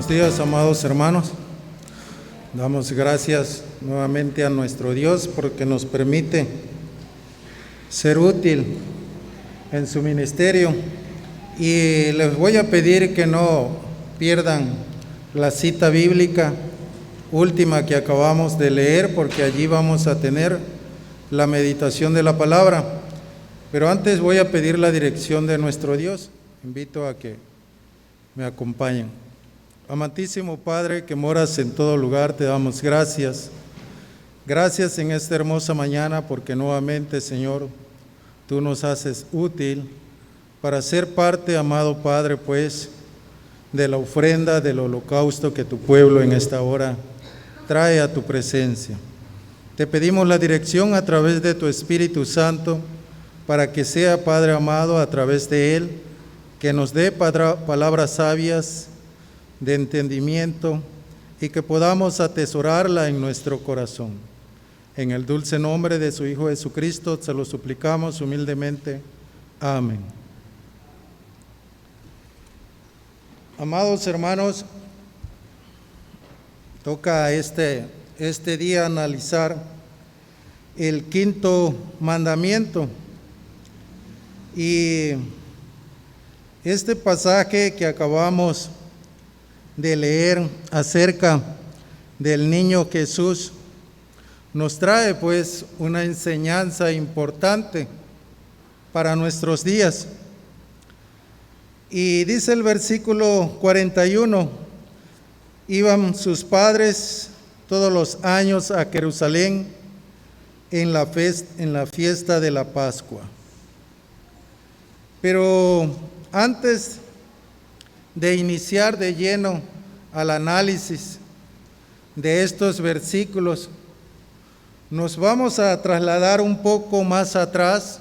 Buenos días, amados hermanos. Damos gracias nuevamente a nuestro Dios porque nos permite ser útil en su ministerio. Y les voy a pedir que no pierdan la cita bíblica última que acabamos de leer, porque allí vamos a tener la meditación de la palabra. Pero antes voy a pedir la dirección de nuestro Dios. Invito a que me acompañen. Amantísimo Padre que moras en todo lugar, te damos gracias. Gracias en esta hermosa mañana porque nuevamente, Señor, tú nos haces útil para ser parte, amado Padre, pues, de la ofrenda, del holocausto que tu pueblo en esta hora trae a tu presencia. Te pedimos la dirección a través de tu Espíritu Santo para que sea, Padre amado, a través de él, que nos dé palabras sabias de entendimiento y que podamos atesorarla en nuestro corazón. En el dulce nombre de su Hijo Jesucristo se lo suplicamos humildemente. Amén. Amados hermanos, toca este día analizar el quinto mandamiento. Y este pasaje que acabamos de leer acerca del niño Jesús nos trae pues una enseñanza importante para nuestros días. Y dice el versículo 41, iban sus padres todos los años a Jerusalén en la fiesta de la Pascua. Pero antes de iniciar de lleno al análisis de estos versículos, nos vamos a trasladar un poco más atrás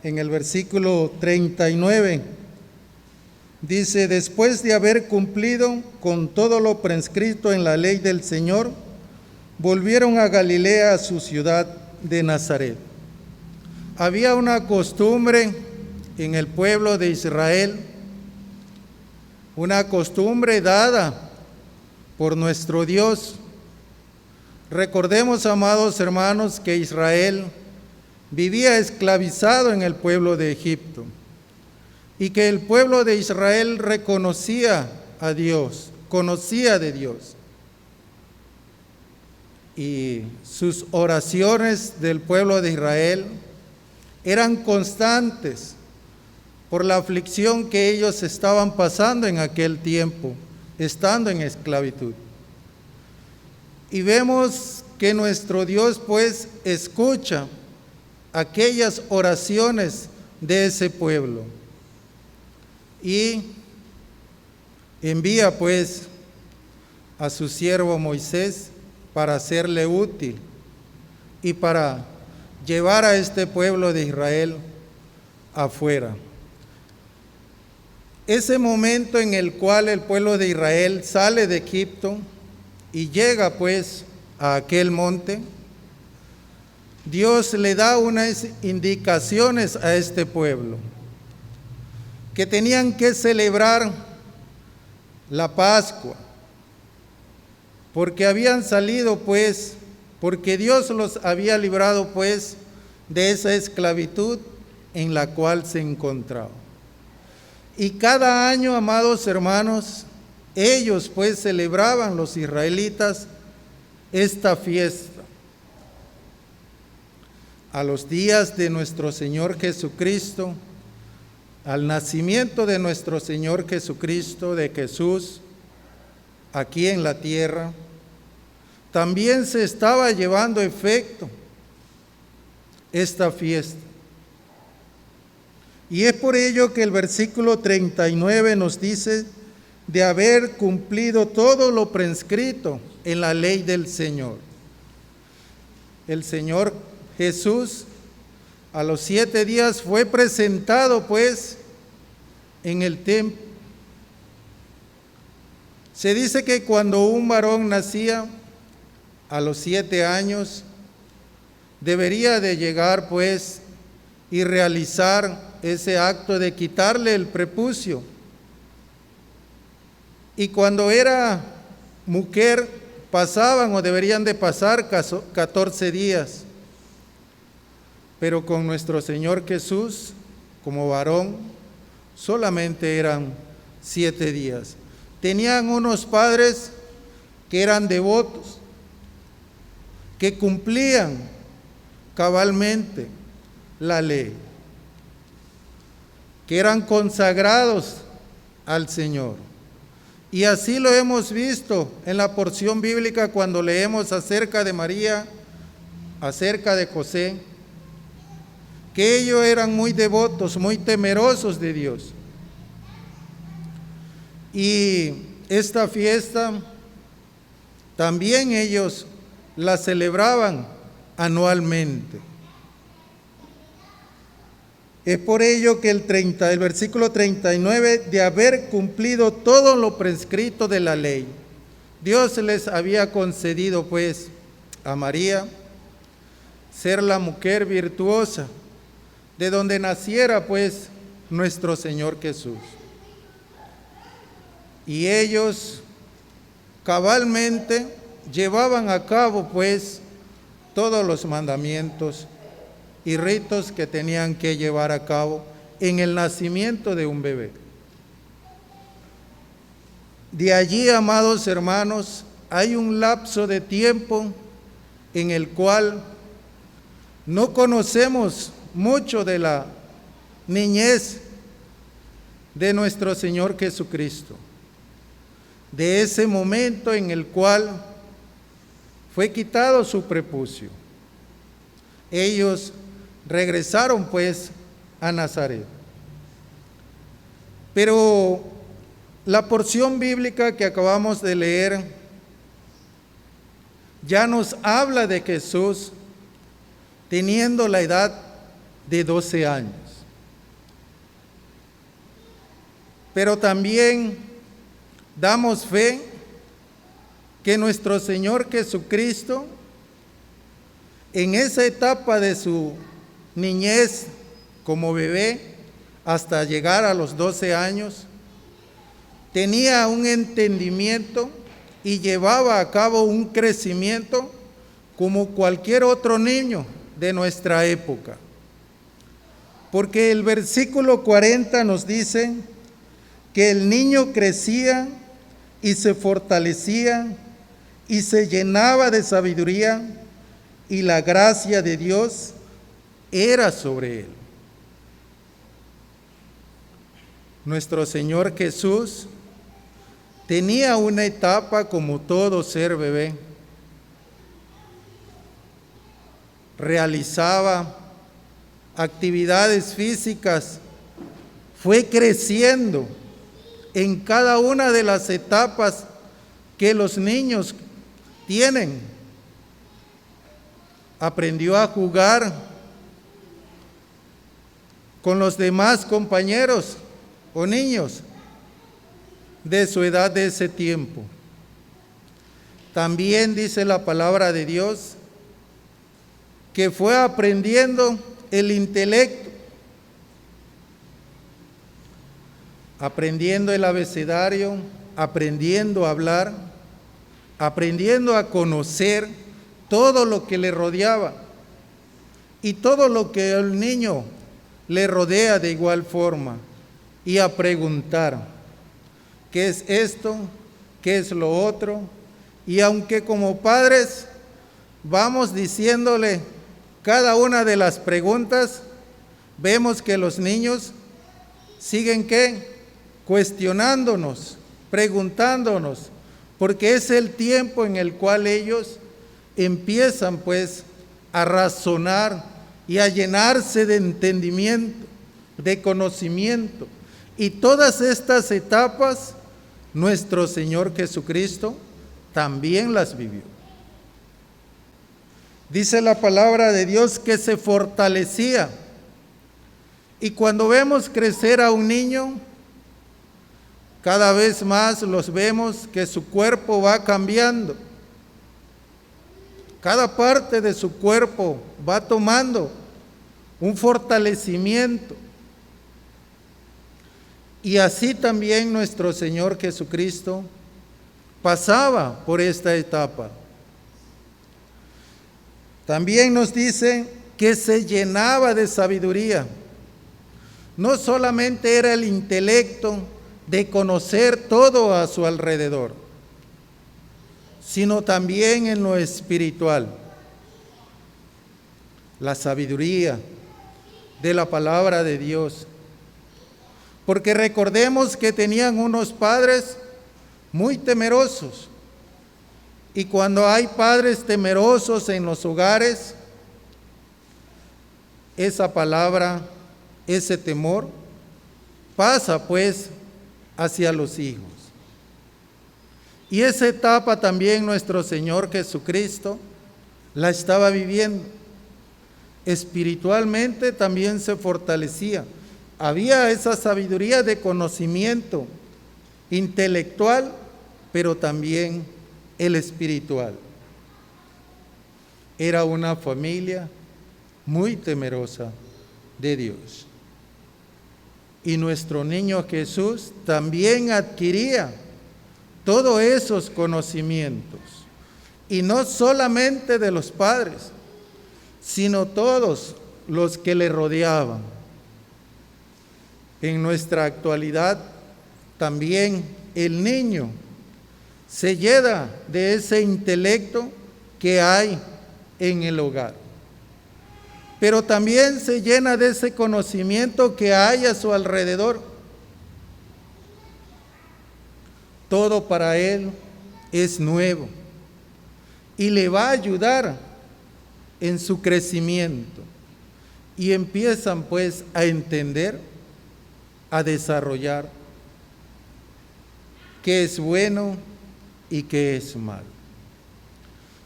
en el versículo 39. Dice: después de haber cumplido con todo lo prescrito en la ley del Señor, volvieron a Galilea, a su ciudad de Nazaret. Había una costumbre en el pueblo de Israel, una costumbre dada por nuestro Dios. Recordemos, amados hermanos, que Israel vivía esclavizado en el pueblo de Egipto y que el pueblo de Israel reconocía a Dios, conocía de Dios. Y sus oraciones del pueblo de Israel eran constantes por la aflicción que ellos estaban pasando en aquel tiempo, estando en esclavitud. Y vemos que nuestro Dios pues escucha aquellas oraciones de ese pueblo y envía pues a su siervo Moisés para serle útil y para llevar a este pueblo de Israel afuera. Ese momento en el cual el pueblo de Israel sale de Egipto y llega pues a aquel monte, Dios le da unas indicaciones a este pueblo, que tenían que celebrar la Pascua, porque habían salido pues, porque Dios los había librado pues de esa esclavitud en la cual se encontraban. Y cada año, amados hermanos, ellos pues celebraban, los israelitas, esta fiesta. A los días de nuestro Señor Jesucristo, al nacimiento de nuestro Señor Jesucristo, de Jesús, aquí en la tierra, también se estaba llevando a efecto esta fiesta. Y es por ello que el versículo 39 nos dice: de haber cumplido todo lo prescrito en la ley del Señor. El Señor Jesús a los 7 días fue presentado pues en el templo. Se dice que cuando un varón nacía a los 7 años, debería de llegar pues y realizar ese acto de quitarle el prepucio Y cuando era mujer, pasaban o deberían de pasar 14 días. Pero con nuestro Señor Jesús, como varón, solamente eran 7 días. Tenían unos padres que eran devotos, que cumplían cabalmente la ley, que eran consagrados al Señor. Y así lo hemos visto en la porción bíblica cuando leemos acerca de María, acerca de José, que ellos eran muy devotos, muy temerosos de Dios. Y esta fiesta también ellos la celebraban anualmente. Es por ello que el versículo 39, de haber cumplido todo lo prescrito de la ley, Dios les había concedido pues a María ser la mujer virtuosa, de donde naciera pues nuestro Señor Jesús. Y ellos cabalmente llevaban a cabo pues todos los mandamientos y ritos que tenían que llevar a cabo en el nacimiento de un bebé. De allí, amados hermanos, hay un lapso de tiempo en el cual no conocemos mucho de la niñez de nuestro Señor Jesucristo, de ese momento en el cual fue quitado su prepucio. Ellos regresaron pues a Nazaret. Pero la porción bíblica que acabamos de leer ya nos habla de Jesús teniendo la edad de 12 años. Pero también damos fe que nuestro Señor Jesucristo, en esa etapa de su niñez como bebé, hasta llegar a los 12 años, tenía un entendimiento y llevaba a cabo un crecimiento como cualquier otro niño de nuestra época. Porque el versículo 40 nos dice que el niño crecía y se fortalecía y se llenaba de sabiduría, y la gracia de Dios era sobre él. Nuestro Señor Jesús tenía una etapa como todo ser bebé. Realizaba actividades físicas, fue creciendo en cada una de las etapas que los niños tienen. Aprendió a jugar con los demás compañeros o niños de su edad de ese tiempo. También dice la palabra de Dios que fue aprendiendo el intelecto, aprendiendo el abecedario, aprendiendo a hablar, aprendiendo a conocer todo lo que le rodeaba y todo lo que el niño le rodea de igual forma, y a preguntar ¿qué es esto? ¿Qué es lo otro? Y aunque como padres vamos diciéndole cada una de las preguntas, vemos que los niños siguen ¿qué? Cuestionándonos, preguntándonos, porque es el tiempo en el cual ellos empiezan pues a razonar y a llenarse de entendimiento, de conocimiento. Y todas estas etapas nuestro Señor Jesucristo también las vivió. Dice la palabra de Dios que se fortalecía. Y cuando vemos crecer a un niño, cada vez más los vemos que su cuerpo va cambiando. Cada parte de su cuerpo va tomando un fortalecimiento. Y así también nuestro Señor Jesucristo pasaba por esta etapa. También nos dice que se llenaba de sabiduría. No solamente era el intelecto de conocer todo a su alrededor, sino también en lo espiritual. La sabiduría de la palabra de Dios. Porque recordemos que tenían unos padres muy temerosos. Y cuando hay padres temerosos en los hogares, esa palabra, ese temor, pasa pues hacia los hijos. Y esa etapa también nuestro Señor Jesucristo la estaba viviendo. Espiritualmente también se fortalecía. Había esa sabiduría de conocimiento intelectual, pero también el espiritual. Era una familia muy temerosa de Dios. Y nuestro niño Jesús también adquiría todos esos conocimientos. Y no solamente de los padres, sino todos los que le rodeaban. En nuestra actualidad también el niño se llena de ese intelecto que hay en el hogar, pero también se llena de ese conocimiento que hay a su alrededor. Todo para él es nuevo y le va a ayudar en su crecimiento, y empiezan pues a entender, a desarrollar qué es bueno y qué es malo.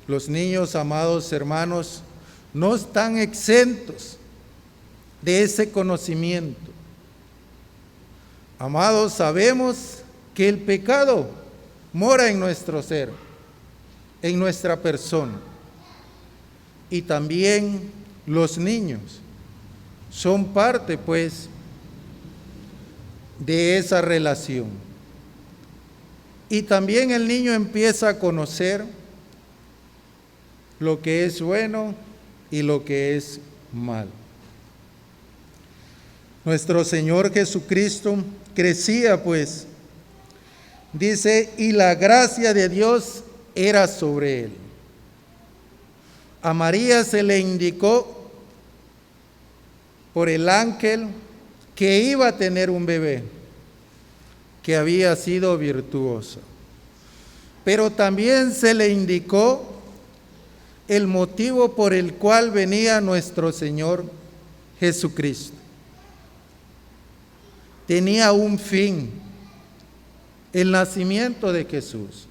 Los niños, amados hermanos, no están exentos de ese conocimiento. Amados, sabemos que el pecado mora en nuestro ser, en nuestra persona. Y también los niños son parte, pues, de esa relación. Y también el niño empieza a conocer lo que es bueno y lo que es malo. Nuestro Señor Jesucristo crecía, pues, dice, y la gracia de Dios era sobre él. A María se le indicó por el ángel que iba a tener un bebé, que había sido virtuoso. Pero también se le indicó el motivo por el cual venía nuestro Señor Jesucristo. Tenía un fin, el nacimiento de Jesús.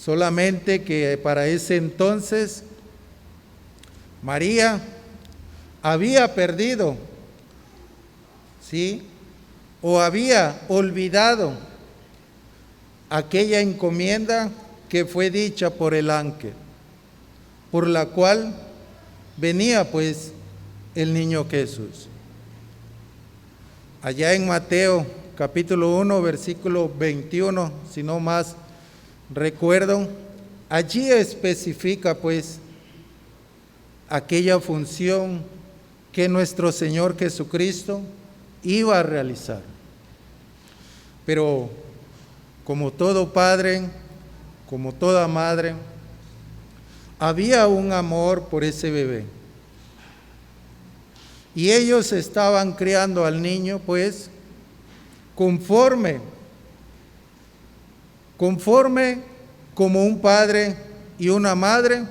Solamente que para ese entonces María había perdido, ¿sí? O había olvidado aquella encomienda que fue dicha por el ángel, por la cual venía pues el niño Jesús. Allá en Mateo capítulo 1, versículo 21, si no más recuerdo, allí especifica pues aquella función que nuestro Señor Jesucristo iba a realizar. Pero como todo padre, como toda madre, había un amor por ese bebé. Y ellos estaban criando al niño pues conforme como un padre y una madre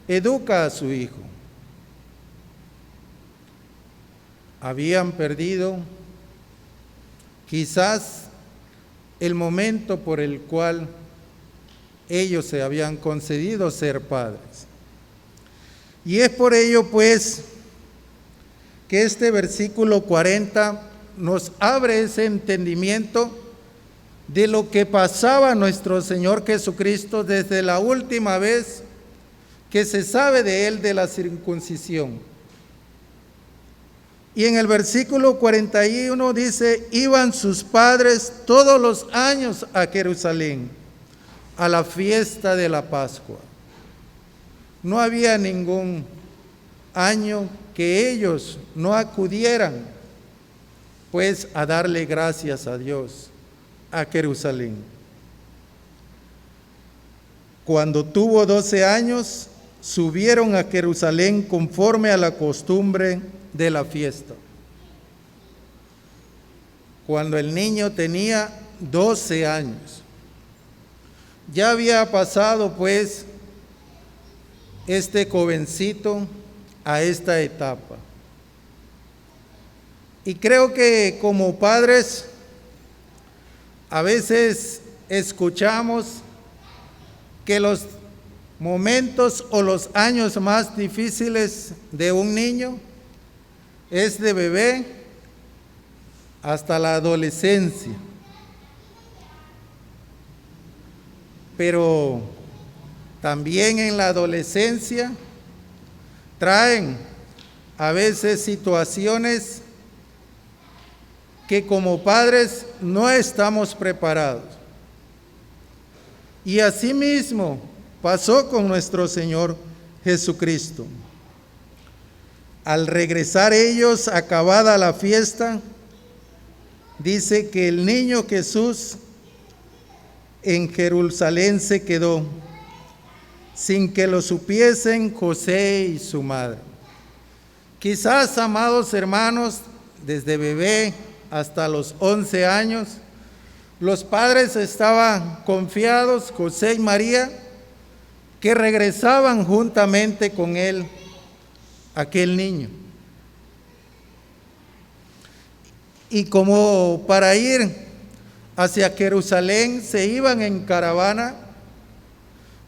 educa a su hijo. Habían perdido quizás el momento por el cual ellos se habían concedido ser padres. Y es por ello pues que este versículo 40 nos abre ese entendimiento de lo que pasaba nuestro Señor Jesucristo desde la última vez que se sabe de él, de la circuncisión. Y en el versículo 41 dice, iban sus padres todos los años a Jerusalén, a la fiesta de la Pascua. No había ningún año que ellos no acudieran, pues, a darle gracias a Dios, a Jerusalén. Cuando tuvo 12 años, subieron a Jerusalén conforme a la costumbre de la fiesta. Cuando el niño tenía 12 años, ya había pasado pues este jovencito a esta etapa. Y creo que como padres a veces escuchamos que los momentos o los años más difíciles de un niño es de bebé hasta la adolescencia. Pero también en la adolescencia traen a veces situaciones que como padres no estamos preparados. Y asimismo pasó con nuestro Señor Jesucristo. Al regresar ellos, acabada la fiesta, dice que el niño Jesús en Jerusalén se quedó, sin que lo supiesen José y su madre. Quizás, amados hermanos, desde bebé hasta los 11 años, los padres estaban confiados, José y María, que regresaban juntamente con él, aquel niño. Y como para ir hacia Jerusalén se iban en caravana,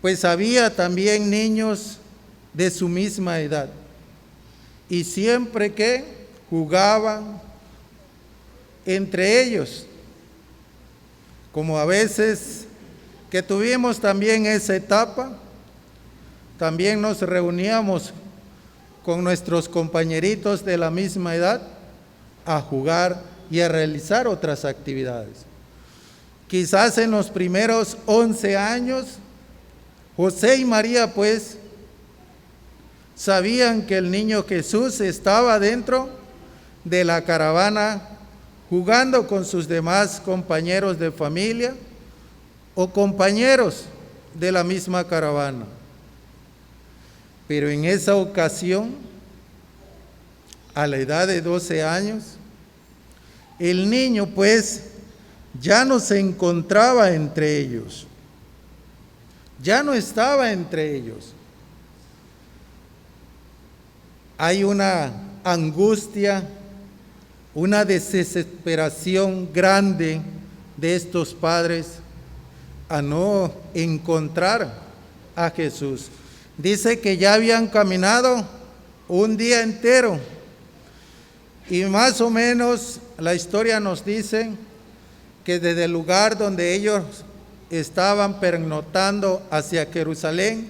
pues había también niños de su misma edad. Y siempre que jugaban entre ellos, como a veces que tuvimos también esa etapa, también nos reuníamos con nuestros compañeritos de la misma edad a jugar y a realizar otras actividades. Quizás en los primeros 11 años, José y María pues sabían que el niño Jesús estaba dentro de la caravana jugando con sus demás compañeros de familia o compañeros de la misma caravana. Pero en esa ocasión, a la edad de 12 años, el niño pues ya no se encontraba entre ellos, ya no estaba entre ellos. Hay una angustia, una desesperación grande de estos padres a no encontrar a Jesús. Dice que ya habían caminado un día entero y más o menos la historia nos dice que desde el lugar donde ellos estaban pernoctando hacia Jerusalén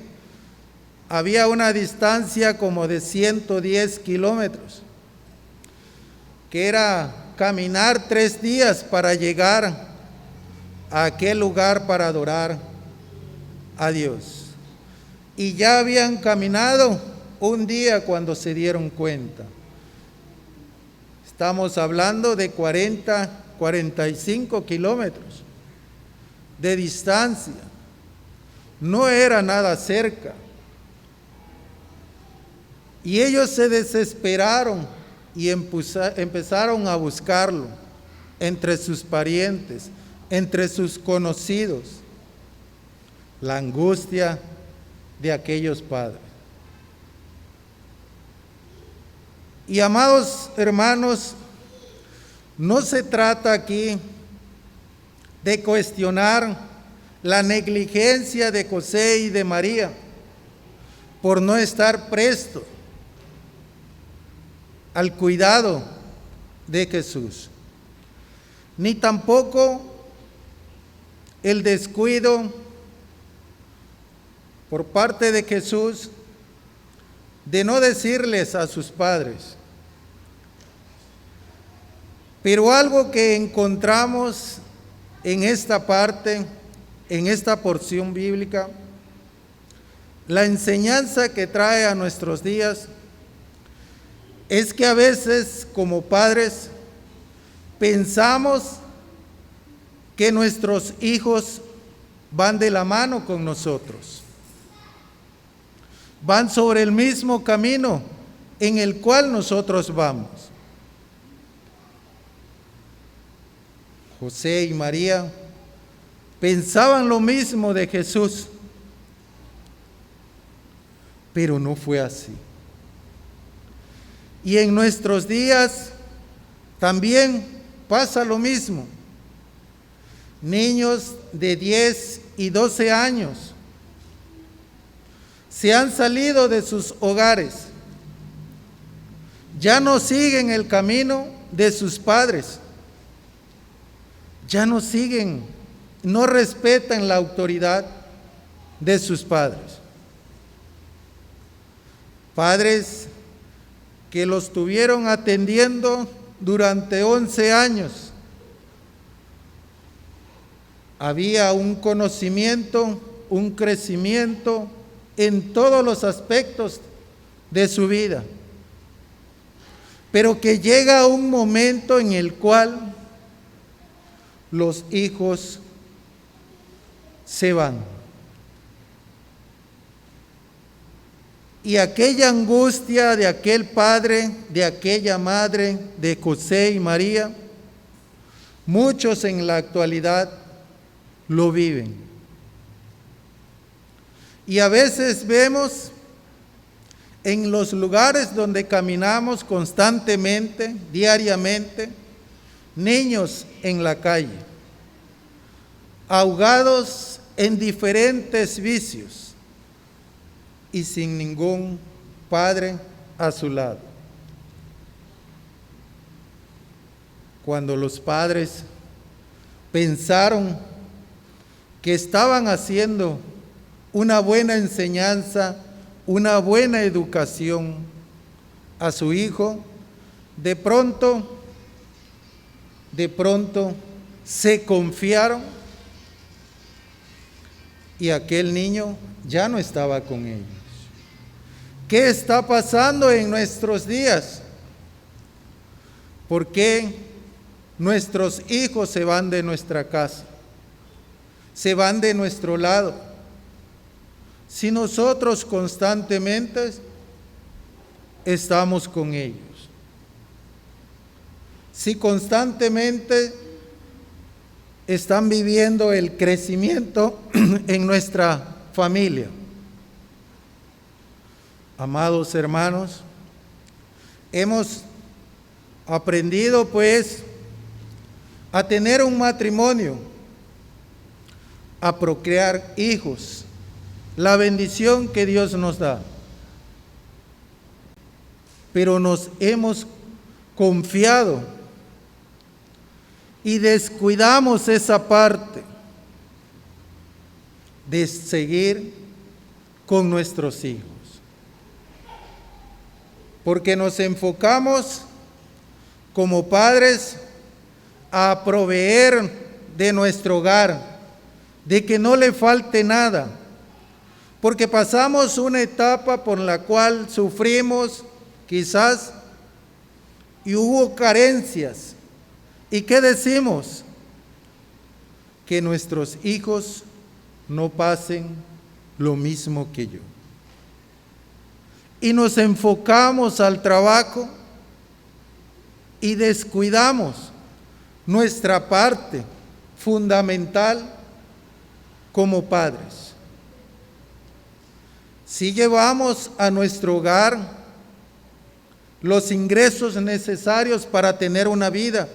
había una distancia como de 110 kilómetros, que era caminar 3 días para llegar a aquel lugar para adorar a Dios. Y ya habían caminado un día cuando se dieron cuenta. Estamos hablando de 45 kilómetros de distancia. No era nada cerca. Y ellos se desesperaron y empezaron a buscarlo entre sus parientes, entre sus conocidos. La angustia de aquellos padres. Y amados hermanos, no se trata aquí de cuestionar la negligencia de José y de María por no estar presto al cuidado de Jesús, ni tampoco el descuido por parte de Jesús de no decirles a sus padres: Pero algo que encontramos en esta parte, en esta porción bíblica, la enseñanza que trae a nuestros días, es que a veces como padres pensamos que nuestros hijos van de la mano con nosotros, van sobre el mismo camino en el cual nosotros vamos. José y María pensaban lo mismo de Jesús, pero no fue así. Y en nuestros días también pasa lo mismo. Niños de 10 y 12 años se han salido de sus hogares, ya no siguen el camino de sus padres, ya no siguen, no respetan la autoridad de sus padres. Padres que los tuvieron atendiendo durante 11 años. Había un conocimiento, un crecimiento en todos los aspectos de su vida, pero que llega un momento en el cual los hijos se van. Y aquella angustia de aquel padre, de aquella madre, de José y María, muchos en la actualidad lo viven. Y a veces vemos en los lugares donde caminamos constantemente, diariamente, niños en la calle, ahogados en diferentes vicios y sin ningún padre a su lado. Cuando los padres pensaron que estaban haciendo una buena enseñanza, una buena educación a su hijo, de pronto se confiaron y aquel niño ya no estaba con ellos. ¿Qué está pasando en nuestros días? ¿Por qué nuestros hijos se van de nuestra casa? Se van de nuestro lado. Si nosotros constantemente estamos con ellos. Si constantemente están viviendo el crecimiento en nuestra familia. Amados hermanos, hemos aprendido pues a tener un matrimonio, a procrear hijos, la bendición que Dios nos da. Pero nos hemos confiado y descuidamos esa parte de seguir con nuestros hijos. Porque nos enfocamos como padres a proveer de nuestro hogar, de que no le falte nada, porque pasamos una etapa por la cual sufrimos quizás y hubo carencias. ¿Y qué decimos? Que nuestros hijos no pasen lo mismo que yo. Y nos enfocamos al trabajo y descuidamos nuestra parte fundamental como padres. Si llevamos a nuestro hogar los ingresos necesarios para tener una vida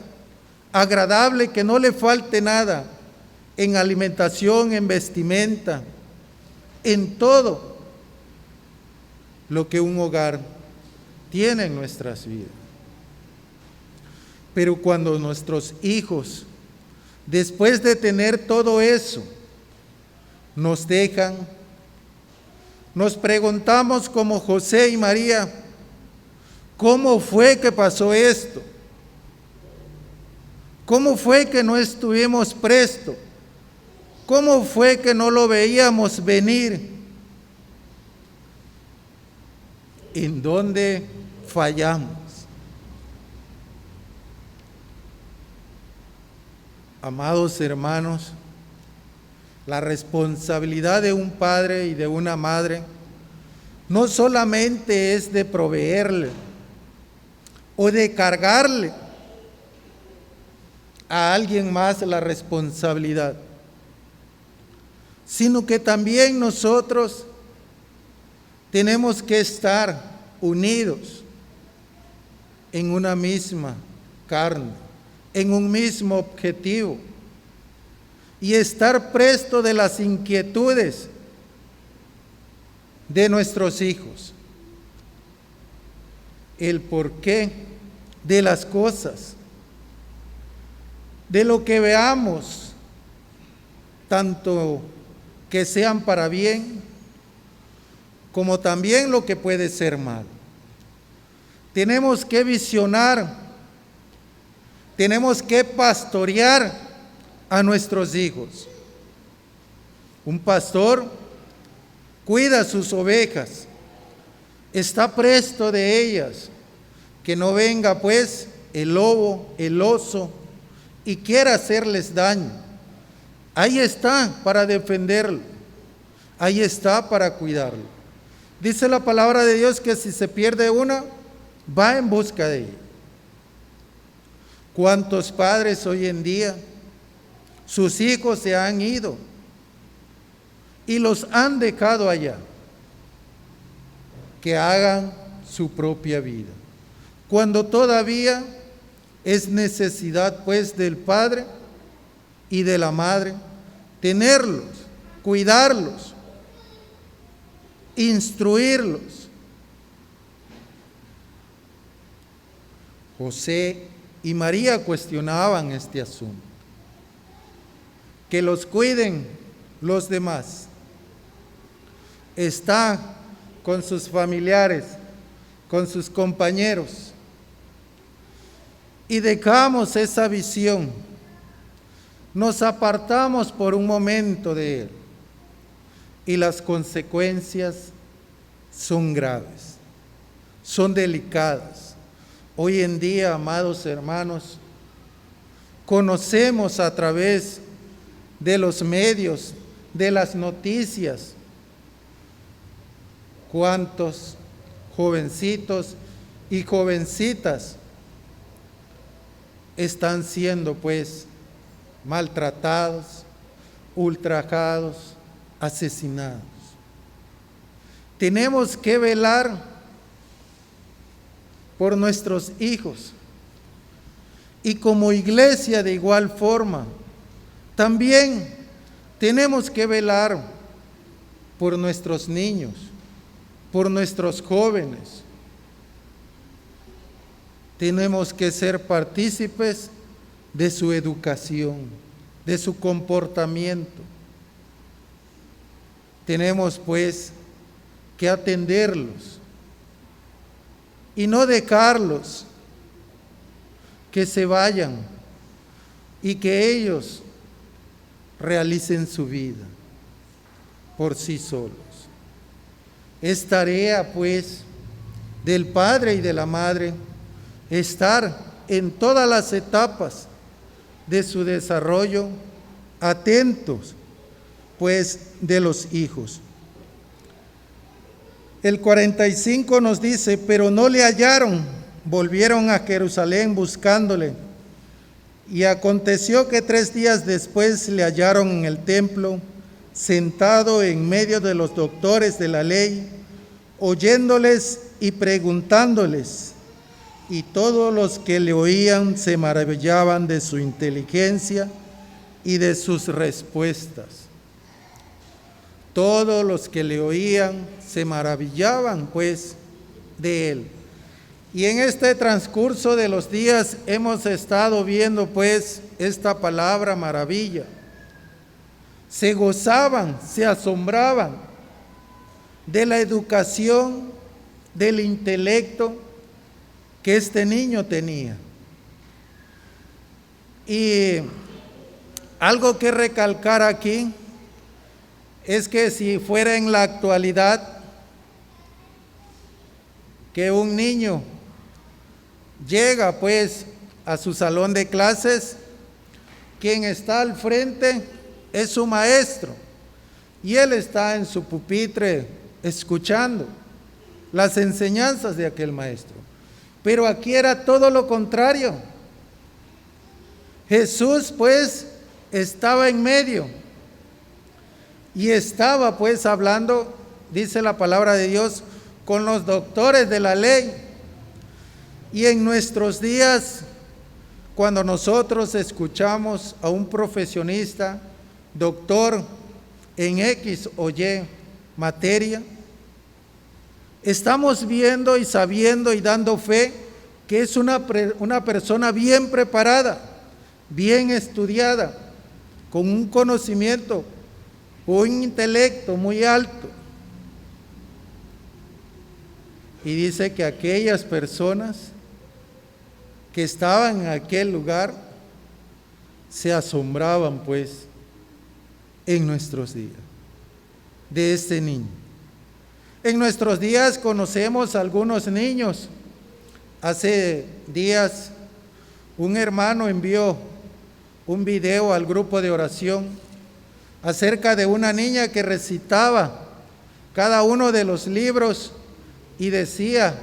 agradable, que no le falte nada en alimentación, en vestimenta, en todo lo que un hogar tiene en nuestras vidas. Pero cuando nuestros hijos, después de tener todo eso, nos dejan, nos preguntamos como José y María, ¿cómo fue que pasó esto? ¿Cómo fue que no estuvimos prestos? ¿Cómo fue que no lo veíamos venir? ¿En dónde fallamos? Amados hermanos, la responsabilidad de un padre y de una madre no solamente es de proveerle o de cargarle a alguien más la responsabilidad, sino que también nosotros tenemos que estar unidos en una misma carne, en un mismo objetivo, y estar presto de las inquietudes de nuestros hijos, el porqué de las cosas, de lo que veamos, tanto que sean para bien, como también lo que puede ser mal. Tenemos que visionar, tenemos que pastorear a nuestros hijos. Un pastor cuida sus ovejas, está presto de ellas, que no venga pues el lobo, el oso, y quiera hacerles daño. Ahí está para defenderlo, ahí está para cuidarlo. Dice la palabra de Dios que si se pierde una, va en busca de ella. ¿Cuántos padres hoy en día, sus hijos se han ido y los han dejado allá, que hagan su propia vida, cuando todavía es necesidad pues del padre y de la madre tenerlos, cuidarlos, instruirlos? José y María cuestionaban este asunto, que los cuiden los demás. Está con sus familiares, con sus compañeros, y dejamos esa visión, nos apartamos por un momento de él, y las consecuencias son graves, son delicadas. Hoy en día, amados hermanos, conocemos a través de los medios, de las noticias, cuántos jovencitos y jovencitas están siendo pues maltratados, ultrajados, asesinados. Tenemos que velar por nuestros hijos, y como iglesia de igual forma también tenemos que velar por nuestros niños, por nuestros jóvenes. Tenemos que ser partícipes de su educación, de su comportamiento. Tenemos pues que atenderlos y no dejarlos que se vayan y que ellos realicen su vida por sí solos. Es tarea pues del padre y de la madre estar en todas las etapas de su desarrollo atentos pues de los hijos. El 45 nos dice: pero no le hallaron, volvieron a Jerusalén buscándole, y aconteció que 3 días después le hallaron en el templo, sentado en medio de los doctores de la ley, oyéndoles y preguntándoles, y todos los que le oían se maravillaban de su inteligencia y de sus respuestas. Todos los que le oían se maravillaban pues de él. Y en este transcurso de los días hemos estado viendo pues esta palabra maravilla. Se gozaban, se asombraban de la educación, del intelecto que este niño tenía. Y algo que recalcar aquí es que si fuera en la actualidad que un niño llega pues a su salón de clases, quien está al frente es su maestro y él está en su pupitre escuchando las enseñanzas de aquel maestro. Pero aquí era todo lo contrario. Jesús pues estaba en medio y estaba pues hablando, dice la palabra de Dios, con los doctores de la ley. Y en nuestros días, cuando nosotros escuchamos a un profesionista, doctor en X o Y materia, estamos viendo y sabiendo y dando fe que es una persona bien preparada, bien estudiada, con un conocimiento, un intelecto muy alto. Y dice que aquellas personas que estaban en aquel lugar se asombraban pues en nuestros días de este niño. En nuestros días conocemos a algunos niños. Hace días un hermano envió un video al grupo de oración acerca de una niña que recitaba cada uno de los libros y decía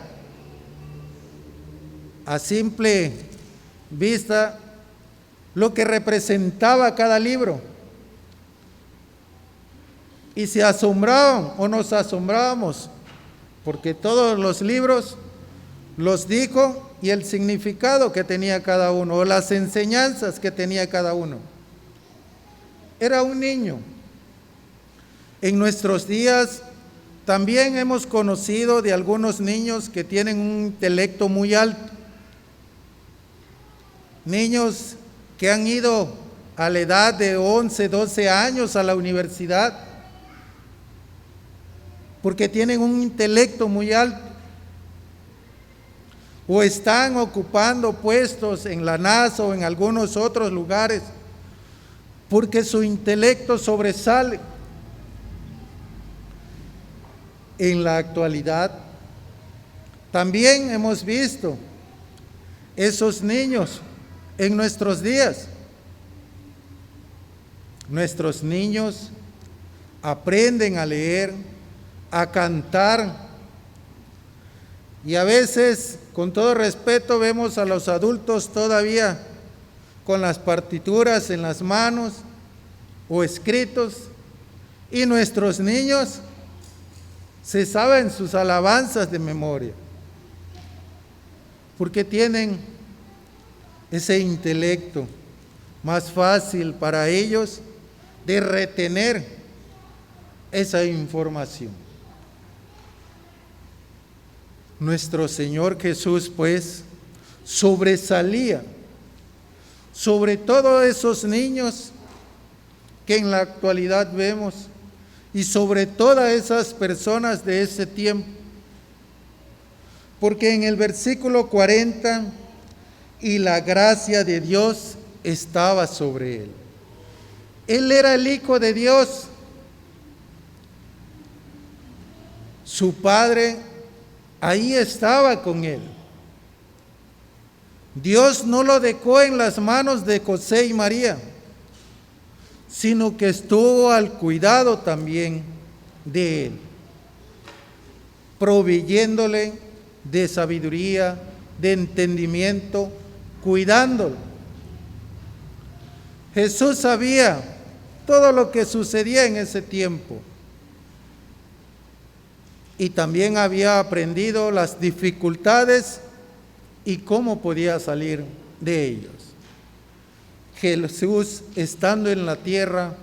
a simple vista lo que representaba cada libro. Y se asombraban o nos asombrábamos, porque todos los libros los dijo y el significado que tenía cada uno, o las enseñanzas que tenía cada uno. Era un niño. En nuestros días también hemos conocido de algunos niños que tienen un intelecto muy alto. Niños que han ido a la edad de 11, 12 años a la universidad, porque tienen un intelecto muy alto, o están ocupando puestos en la NASA o en algunos otros lugares, porque su intelecto sobresale. En la actualidad, también hemos visto esos niños en nuestros días. Nuestros niños aprenden a leer, a cantar, y a veces, con todo respeto, vemos a los adultos todavía con las partituras en las manos o escritos, y nuestros niños se saben sus alabanzas de memoria, porque tienen ese intelecto más fácil para ellos de retener esa información. Nuestro Señor Jesús, pues, sobresalía sobre todos esos niños que en la actualidad vemos y sobre todas esas personas de ese tiempo. Porque en el versículo 40, y la gracia de Dios estaba sobre él. Él era el Hijo de Dios. Su Padre ahí estaba con él. Dios no lo dejó en las manos de José y María, sino que estuvo al cuidado también de él, proveyéndole de sabiduría, de entendimiento, cuidándolo. Jesús sabía todo lo que sucedía en ese tiempo y también había aprendido las dificultades y cómo podía salir de ellos. Jesús, estando en la tierra,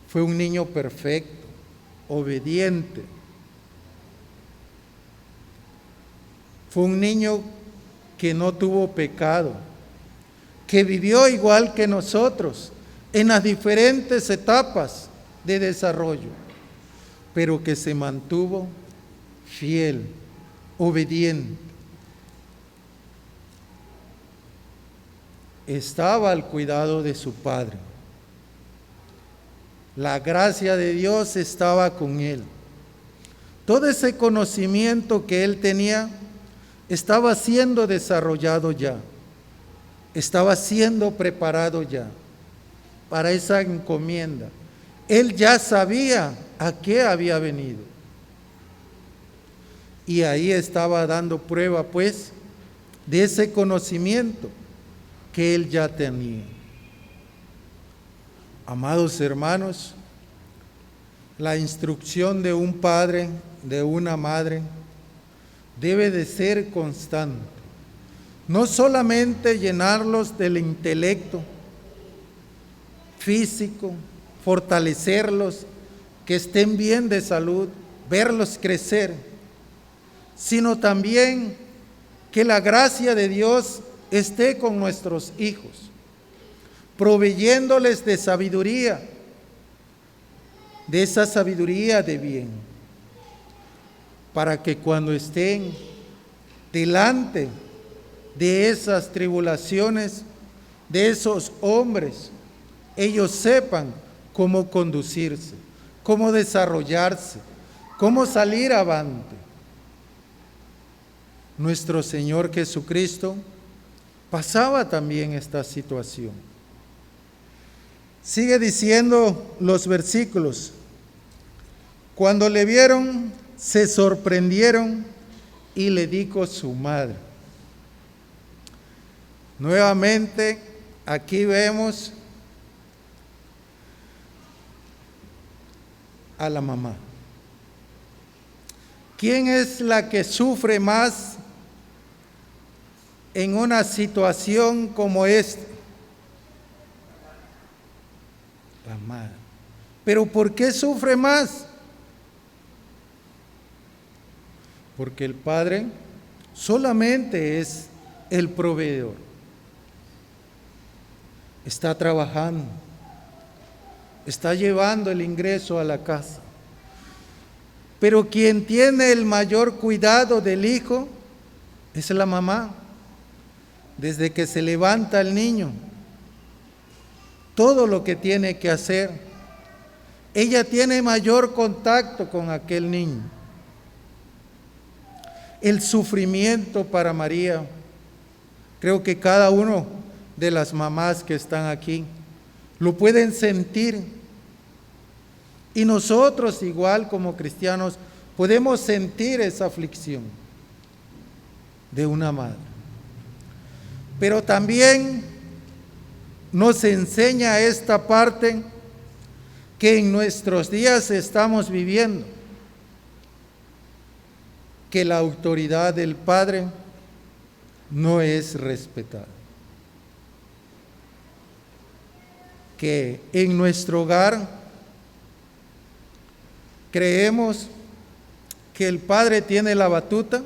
fue un niño perfecto, obediente. Fue un niño que no tuvo pecado, que vivió igual que nosotros en las diferentes etapas de desarrollo, pero que se mantuvo fiel, obediente. estaba al cuidado de su padre. La gracia de Dios estaba con él. Todo ese conocimiento que él tenía estaba siendo desarrollado ya, estaba siendo preparado ya para esa encomienda. Él ya sabía a qué había venido. Y ahí estaba dando prueba, pues, de ese conocimiento que él ya tenía. Amados hermanos, la instrucción de un padre, de una madre, debe de ser constante. No solamente llenarlos del intelecto físico, fortalecerlos, que estén bien de salud, verlos crecer, sino también que la gracia de Dios esté con nuestros hijos, proveyéndoles de sabiduría, de esa sabiduría de bien, para que cuando estén delante de esas tribulaciones, de esos hombres, ellos sepan cómo conducirse, cómo desarrollarse, cómo salir avante. Nuestro Señor Jesucristo pasaba también esta situación. Sigue diciendo los versículos. Cuando le vieron, se sorprendieron y le dijo su madre. Nuevamente, aquí vemos a la mamá. ¿Quién es la que sufre más en una situación como esta? La madre. ¿Pero por qué sufre más? Porque el padre solamente es el proveedor. Está trabajando, está llevando el ingreso a la casa. Pero quien tiene el mayor cuidado del hijo es la mamá. Desde que se levanta el niño, todo lo que tiene que hacer, ella tiene mayor contacto con aquel niño. El sufrimiento para María, creo que cada uno de las mamás que están aquí lo pueden sentir. Y nosotros igual como cristianos podemos sentir esa aflicción de una madre. Pero también nos enseña esta parte que en nuestros días estamos viviendo, que la autoridad del Padre no es respetada. Que en nuestro hogar creemos que el Padre tiene la batuta,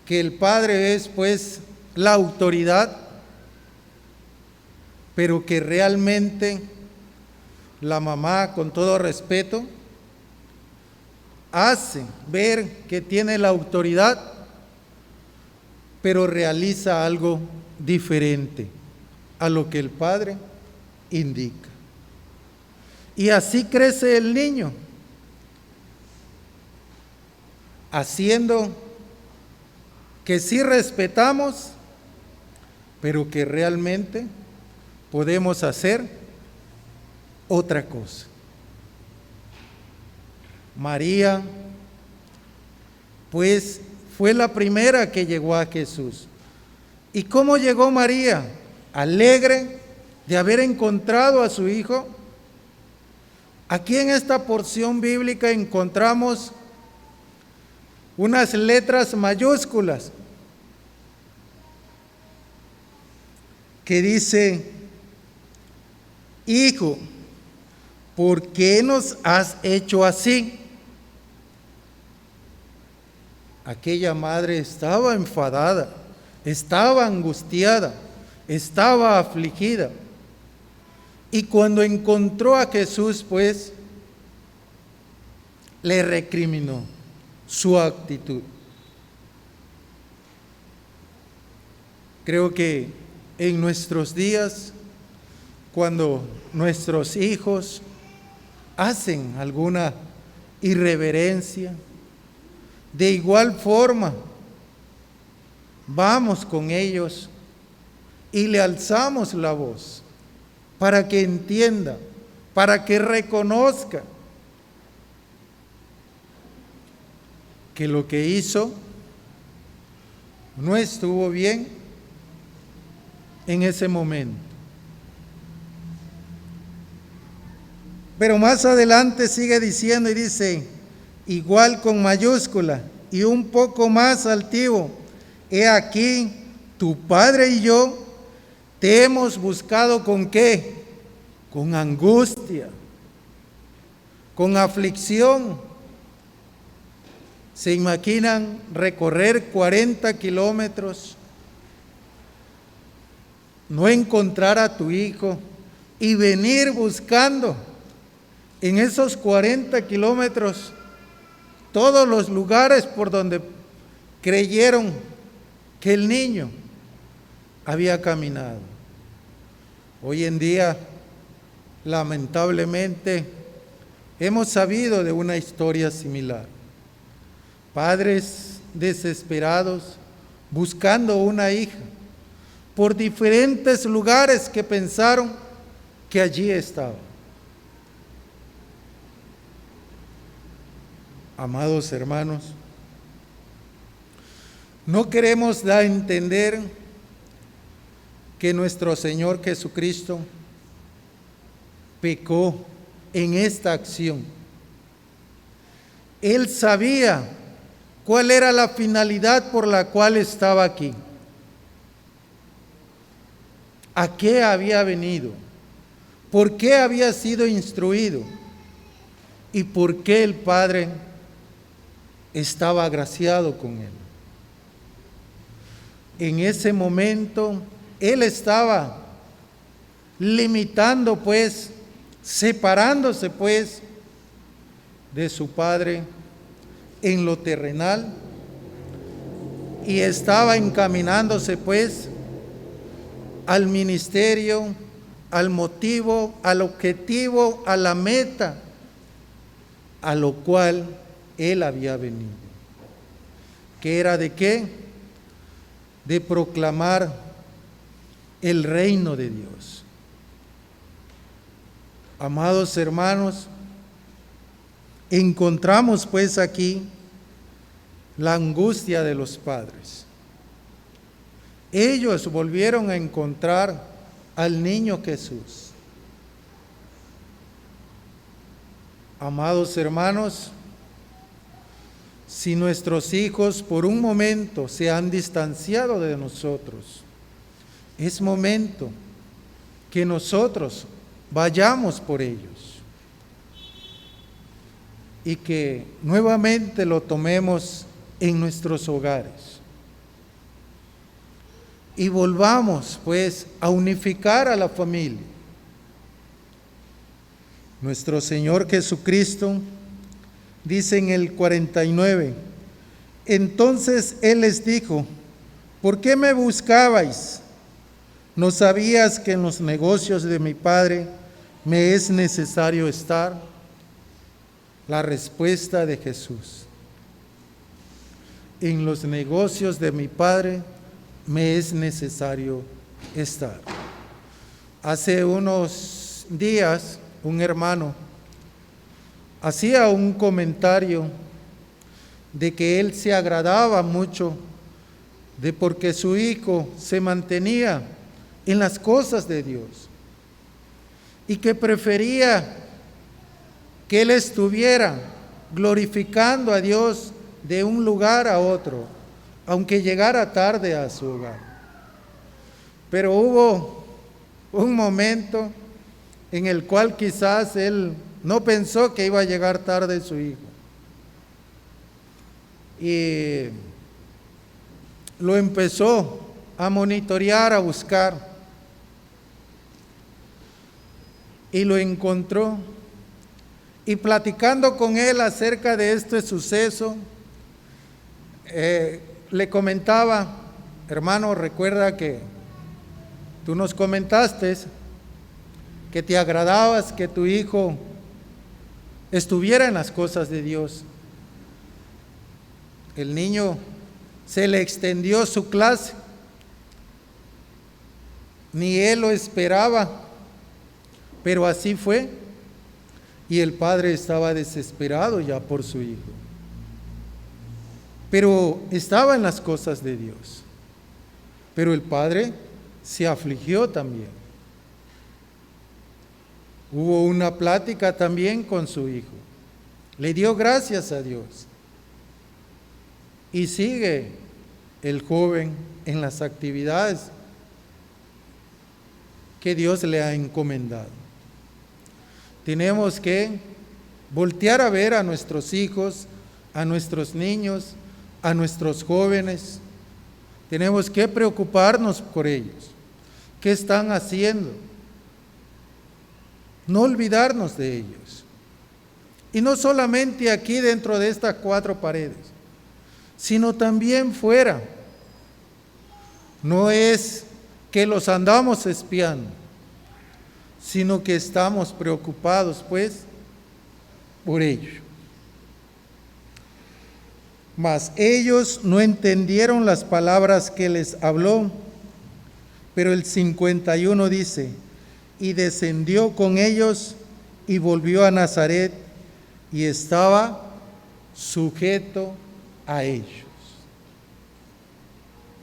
que el Padre es pues la autoridad, pero que realmente la mamá, con todo respeto, hace ver que tiene la autoridad, pero realiza algo diferente a lo que el Padre indica. Y así crece el niño, haciendo que sí respetamos, pero que realmente podemos hacer otra cosa. María, pues, fue la primera que llegó a Jesús. ¿Y cómo llegó María? Alegre de haber encontrado a su hijo. Aquí en esta porción bíblica encontramos unas letras mayúsculas que dice: Hijo, ¿por qué nos has hecho así? Aquella madre estaba enfadada, estaba angustiada, estaba afligida. Y cuando encontró a Jesús, pues, le recriminó su actitud. Creo que en nuestros días cuando nuestros hijos hacen alguna irreverencia. De igual forma, vamos con ellos y le alzamos la voz para que entienda, para que reconozca que lo que hizo no estuvo bien en ese momento. Pero más adelante sigue diciendo y dice, igual con mayúscula y un poco más altivo, he aquí, tu padre y yo te hemos buscado ¿con qué? Con angustia, con aflicción. ¿Se imaginan recorrer 40 kilómetros, no encontrar a tu hijo y venir buscando en esos 40 kilómetros todos los lugares por donde creyeron que el niño había caminado? Hoy en día, lamentablemente, hemos sabido de una historia similar. Padres desesperados buscando una hija por diferentes lugares que pensaron que allí estaba. Amados hermanos, no queremos dar a entender que nuestro Señor Jesucristo pecó en esta acción. Él sabía cuál era la finalidad por la cual estaba aquí. ¿A qué había venido? ¿Por qué había sido instruido? ¿Y por qué el Padre estaba agraciado con él? En ese momento, él estaba limitando pues, separándose pues de su Padre en lo terrenal y estaba encaminándose pues al ministerio, al motivo, al objetivo, a la meta a lo cual él había venido. ¿Que era de qué? De proclamar el reino de Dios. Amados hermanos, encontramos pues aquí la angustia de los padres. Ellos volvieron a encontrar al niño Jesús. Amados hermanos, si nuestros hijos por un momento se han distanciado de nosotros, es momento que nosotros vayamos por ellos y que nuevamente lo tomemos en nuestros hogares y volvamos pues a unificar a la familia. Nuestro Señor Jesucristo dice en el 49, entonces Él les dijo, ¿por qué me buscabais? ¿No sabías que en los negocios de mi Padre me es necesario estar? La respuesta de Jesús, en los negocios de mi Padre me es necesario estar. Hace unos días, un hermano hacía un comentario de que él se agradaba mucho de porque su hijo se mantenía en las cosas de Dios y que prefería que él estuviera glorificando a Dios de un lugar a otro, aunque llegara tarde a su hogar. Pero hubo un momento en el cual quizás él no pensó que iba a llegar tarde su hijo. Y lo empezó a monitorear, a buscar. Y lo encontró. Y platicando con él acerca de este suceso, le comentaba, hermano, recuerda que Tú nos comentaste que te agradabas que tu hijo estuviera en las cosas de Dios. El niño se le extendió su clase, ni él lo esperaba, pero así fue, y el padre estaba desesperado ya por su hijo, pero estaba en las cosas de Dios, pero el padre se afligió también. Hubo una plática también con su hijo, le dio gracias a Dios, y sigue el joven en las actividades que Dios le ha encomendado. Tenemos que voltear a ver a nuestros hijos, a nuestros niños, a nuestros jóvenes. Tenemos que preocuparnos por ellos. ¿Qué están haciendo? No olvidarnos de ellos. Y no solamente aquí dentro de estas 4 paredes, sino también fuera. No es que los andamos espiando, sino que estamos preocupados, pues, por ello. Mas ellos no entendieron las palabras que les habló, pero el 51 dice, y descendió con ellos y volvió a Nazaret y estaba sujeto a ellos.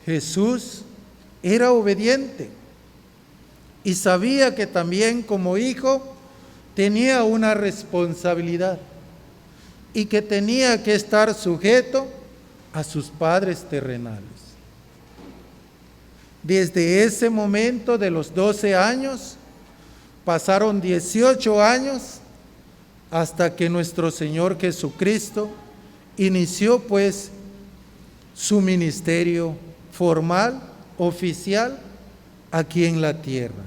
Jesús era obediente y sabía que también como hijo tenía una responsabilidad y que tenía que estar sujeto a sus padres terrenales. Desde ese momento de los 12 años, pasaron 18 años hasta que nuestro Señor Jesucristo inició pues su ministerio formal, oficial, aquí en la tierra.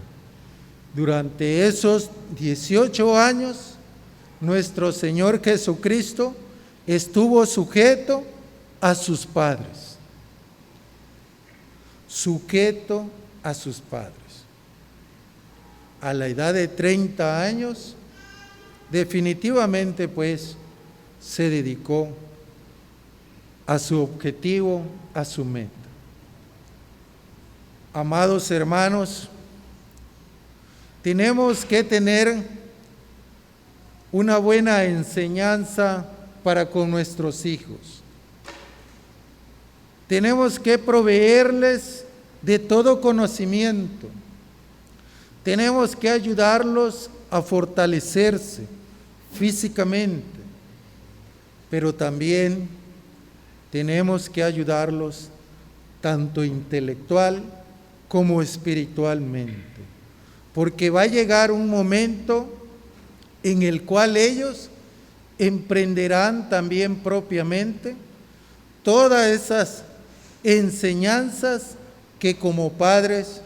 Durante esos 18 años, nuestro Señor Jesucristo estuvo sujeto a sus padres. Sujeto a sus padres. A la edad de 30 años, definitivamente pues se dedicó a su objetivo, a su meta. Amados hermanos, tenemos que tener una buena enseñanza para con nuestros hijos. Tenemos que proveerles de todo conocimiento. Tenemos que ayudarlos a fortalecerse físicamente, pero también tenemos que ayudarlos tanto intelectual como espiritualmente, porque va a llegar un momento en el cual ellos emprenderán también propiamente todas esas enseñanzas que como padres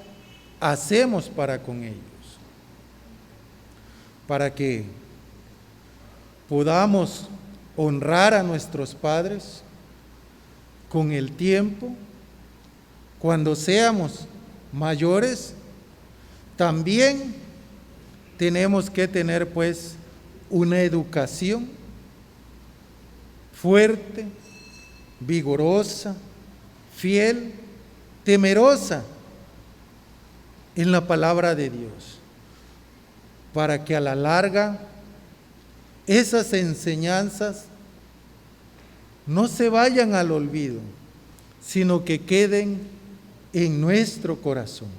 hacemos para con ellos, para que podamos honrar a nuestros padres con el tiempo, cuando seamos mayores. También tenemos que tener pues una educación fuerte, vigorosa, fiel, temerosa en la palabra de Dios, para que a la larga esas enseñanzas no se vayan al olvido, sino que queden en nuestro corazón.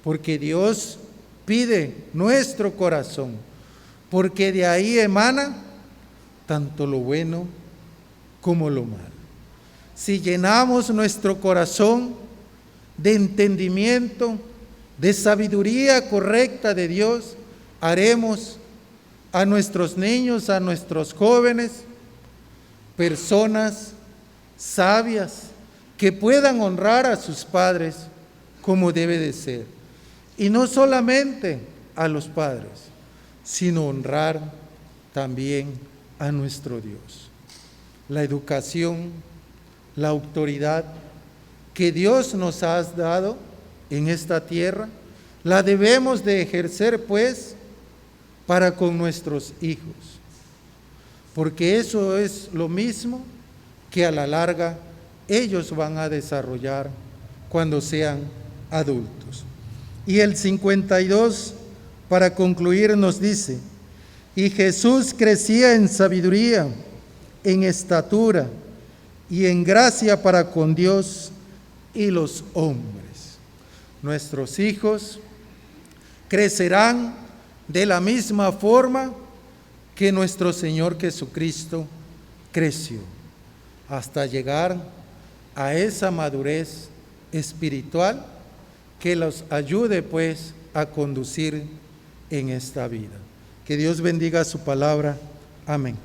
Porque Dios pide nuestro corazón, porque de ahí emana tanto lo bueno como lo malo. Si llenamos nuestro corazón de entendimiento, de sabiduría correcta de Dios, haremos a nuestros niños, a nuestros jóvenes, personas sabias que puedan honrar a sus padres como debe de ser. Y no solamente a los padres, sino honrar también a nuestro Dios. La educación, la autoridad que Dios nos ha dado en esta tierra, la debemos de ejercer pues para con nuestros hijos, porque eso es lo mismo que a la larga ellos van a desarrollar cuando sean adultos. Y el 52, para concluir, nos dice: y Jesús crecía en sabiduría, en estatura y en gracia para con Dios y los hombres. Nuestros hijos crecerán de la misma forma que nuestro Señor Jesucristo creció, hasta llegar a esa madurez espiritual que los ayude pues a conducir en esta vida. Que Dios bendiga su palabra. Amén.